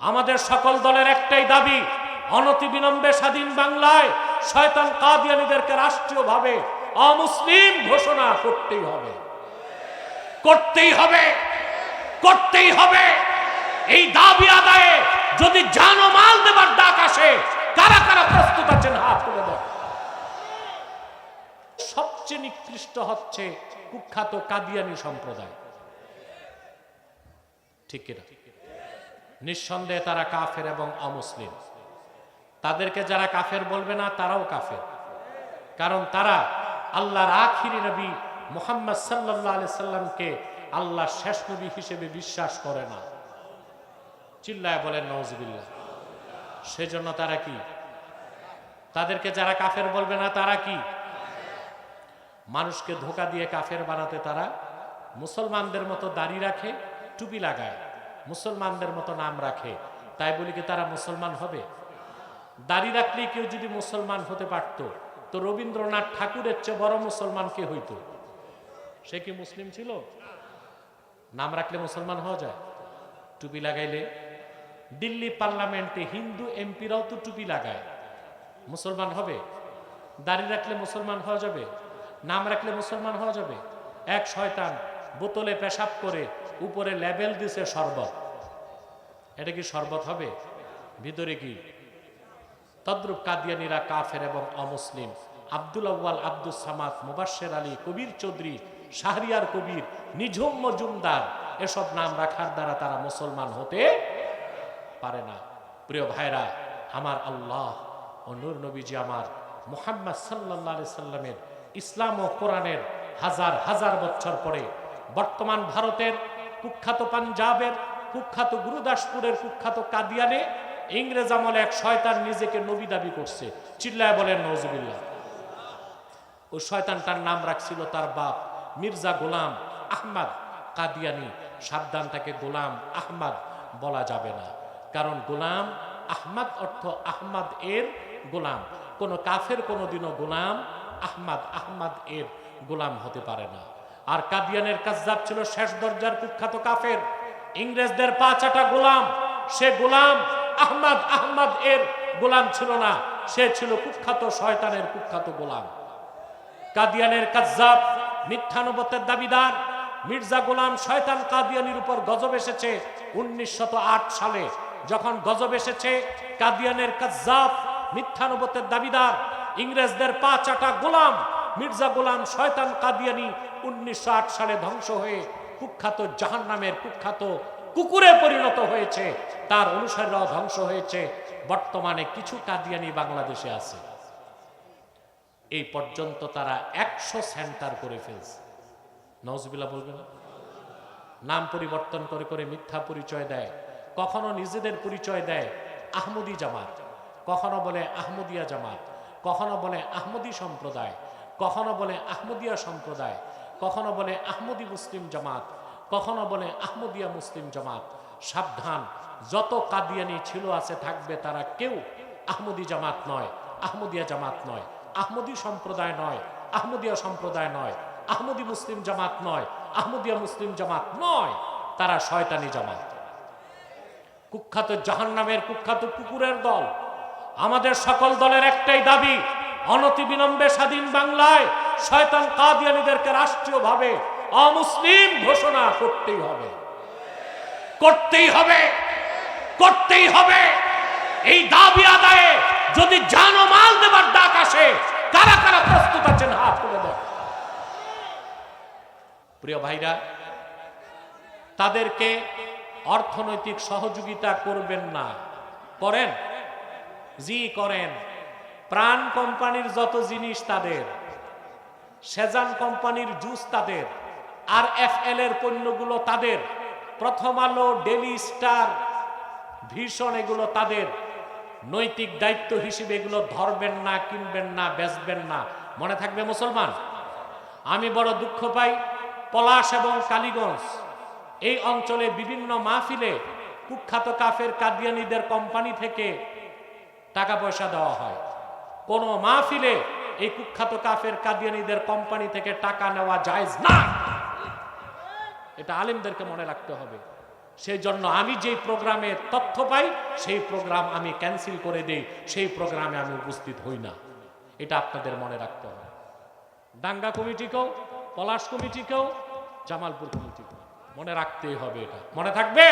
আমাদের সকল দলের একটাই দাবি, অনতিবিলম্বে স্বাধীন বাংলায় শয়তান কাদিয়ানীদেরকে রাষ্ট্রীয়ভাবে অমুসলিম ঘোষণা করতেই হবে, করতেই হবে, করতেই হবে। এই দাবি আদায়ে যদি জান ও মাল দেবার ডাক আসে, কারা কারা প্রস্তুত আছেন হাত তুলে দেন। সবচেয়ে নিকৃষ্ট হচ্ছে কুখ্যাত কাদিয়ানী সম্প্রদায়, ঠিক কিনা? নিঃসন্দেহে তারা কাফের এবং অমুসলিম। তাদেরকে যারা কাফের বলবে না, তারাও কাফের, কারণ তারা আল্লাহর আখিরি নবী মুহাম্মদ সাল্লাল্লাহু আলাইহি সাল্লামকে আল্লাহর শেষ নবী হিসেবে বিশ্বাস করে না। চিল্লায় বলেন নাউজুবিল্লাহ। সেজন্য তারা কি? তাদেরকে যারা কাফের বলবে না, তারা কি? মানুষকে ধোঁকা দিয়ে কাফের বানাতে তারা মুসলমানদের মতো দাড়ি রাখে, টুপি লাগায়, মুসলমানদের মতো নাম রাখে। তাই বলি কি তারা মুসলমান হবে? দাড়ি রাখলেই কেউ যদি মুসলমান হতে পারত, তো রবীন্দ্রনাথ ঠাকুরের চেয়ে বড় মুসলমান কে হইতো? সে কি মুসলিম ছিল? নাম রাখলে মুসলমান হওয়া যায়? টুপি লাগাইলে দিল্লি পার্লামেন্টে হিন্দু এমপিরাও তো টুপি লাগায়, মুসলমান হবে? দাড়ি রাখলে মুসলমান হওয়া যাবে? নাম রাখলে মুসলমান হওয়া যাবে? এক শয়তান বোতলে পেশাব করে উপরে লেবেল দিছে শরবত, এটা কি শরবত হবে? ভিতরে কি? তদ্রুপ কাদিয়ানীরা কাফের এবং অমুসলিম। আব্দুল আউয়াল, আব্দুস সামাদ, মুবাশশির আলী, কবির চৌধুরী, শাহরিয়ার কবির, নিঝুম মজুমদার, এসব নাম রাখার দ্বারা তারা মুসলমান হতে পারে না। প্রিয় ভাইরা আমার, আল্লাহ ও নূর নবীজি আমার মুহাম্মদ সাল্লাল্লাহু আলাইহি সাল্লামের ইসলাম ও কোরআনের হাজার হাজার বছর পরে বর্তমান ভারতের কুখ্যাত পাঞ্জাবের কুখ্যাত গুরুদাসপুরের কুখ্যাত কাদিয়ানে ইংরেজ আমলে এক শয়তান নিজেকে নবী দাবি করছে। চিল্লায় বলেন নাউজুবিল্লাহ। ওই শয়তানটার নাম রাখছিল তার বাপ মির্জা গোলাম আহমদ কাদিয়ানী। সাবধান, তাকে গোলাম আহমদ বলা যাবে না, কারণ গোলাম আহমদ অর্থ আহমদ এর গোলাম। কোন কাফের কোনদিনও গোলাম আহমদ এর গোলাম হতে পারে না। আর কাদিয়ানের কাজ্জাব ছিল শেষ দরজার কুখ্যাত কাফের, ইংরেজদের পা চাটা গোলাম। সে গোলাম আহমদ এর গোলাম ছিল না, সে ছিল কুখ্যাত শয়তানের কুখ্যাত গোলাম। কাদিয়ানের কাজ্জাব, মিথ্যা নবুয়তের দাবিদার মির্জা গোলাম শয়তান কাদিয়ানির উপর গজব এসেছে 1908 সালে। যখন গজব এসেছে, কাদিয়ানের কাজ্জাব, মিথ্যা নবুয়তের দাবিদার, ইংরেজদের পা চাটা গোলাম মির্জা গোলাম শয়তান কাদিয়ানি 1908 সালে ধ্বংস হয়ে কুখ্যাত জাহান্নামের কুখ্যাত কুকুরে পরিণত হয়েছে। তার অনুসারীরাও ধ্বংস হয়েছে। বর্তমানে কিছু কাদিয়ানি বাংলাদেশে আছে। এই পর্যন্ত তারা 100 সেন্টার করে ফেলছে। নাউজুবিল্লাহ বলবেন না? নাম পরিবর্তন করে করে মিথ্যা পরিচয় দেয়। কখনো নিজেদের পরিচয় দেয় আহমদি জামাত, কখনো বলে আহমদিয়া জামাত, কখনো বলে আহমদি সম্প্রদায়, কখনো বলে আহমদিয়া সম্প্রদায়, কখনো বলে আহমদি মুসলিম জামাত, কখনো বলে আহমদিয়া মুসলিম জামাত। সাবধান, যত কাদিয়ানি ছিল আছে থাকবে, তারা কেউ আহমদি জামাত নয়, আহমদিয়া জামাত নয়, আহমদি সম্প্রদায় নয়, আহমদিয়া সম্প্রদায় নয়, আহমদি মুসলিম জামাত নয়, আহমদিয়া মুসলিম জামাত নয়। তারা শয়তানি জামাত, কুখ্যাত জাহান্নামের কুখ্যাত কুকুরের দল। আমাদের সকল দলের একটাই দাবি, অনতিবিলম্বে স্বাধীন বাংলায় শয়তান কাদিয়ানীদেরকে রাষ্ট্রীয়ভাবে অমুসলিম ঘোষণা করতেই হবে, করতেই হবে, করতেই হবে। এই দাবি আদায়ে যদি জান ও মাল দেবার ডাক আসে, কারা কারা প্রস্তুত আছেন হাত তুলে দেন। প্রিয় ভাইরা, তাদেরকে অর্থনৈতিক সহযোগিতা করবেন না? করেন, জি করেন। প্রাণ কোম্পানির যত জিনিস তাদের, সেজান কোম্পানির জুস তাদের, আর এফএল এর পণ্যগুলো তাদের, প্রথম আলো, ডেলি স্টার, ভিশন, এগুলো তাদের। নৈতিক দায়িত্ব হিসেবে এগুলো ধরবেন না, কিনবেন না, বেচবেন না। মনে থাকবে মুসলমান। আমি বড় দুঃখ পাই, পলাশ এবং কালীগঞ্জ এই অঞ্চলে বিভিন্ন মাহফিলে কুখ্যাত কাফের কাদিয়ানীদের কোম্পানি থেকে টাকা পয়সা দেওয়া হয়। কোন মাহফিলে এই কুখ্যাত কাফের কাদিয়ানীদের কোম্পানি থেকে টাকা নেওয়া জায়েজ না। এটা আলেমদেরকে মনে রাখতে হবে। সেই জন্য আমি যেই প্রোগ্রামে তথ্য পাই সেই প্রোগ্রাম আমি ক্যান্সেল করে দেই, সেই প্রোগ্রামে আমি উপস্থিত হই না। এটা আপনাদের মনে রাখতে হবে। দাঙ্গা কমিটিকেও, পলাশ কমিটিকেও, জামালপুর কমিটিকেও মনে রাখতেই হবে। এটা মনে থাকবে।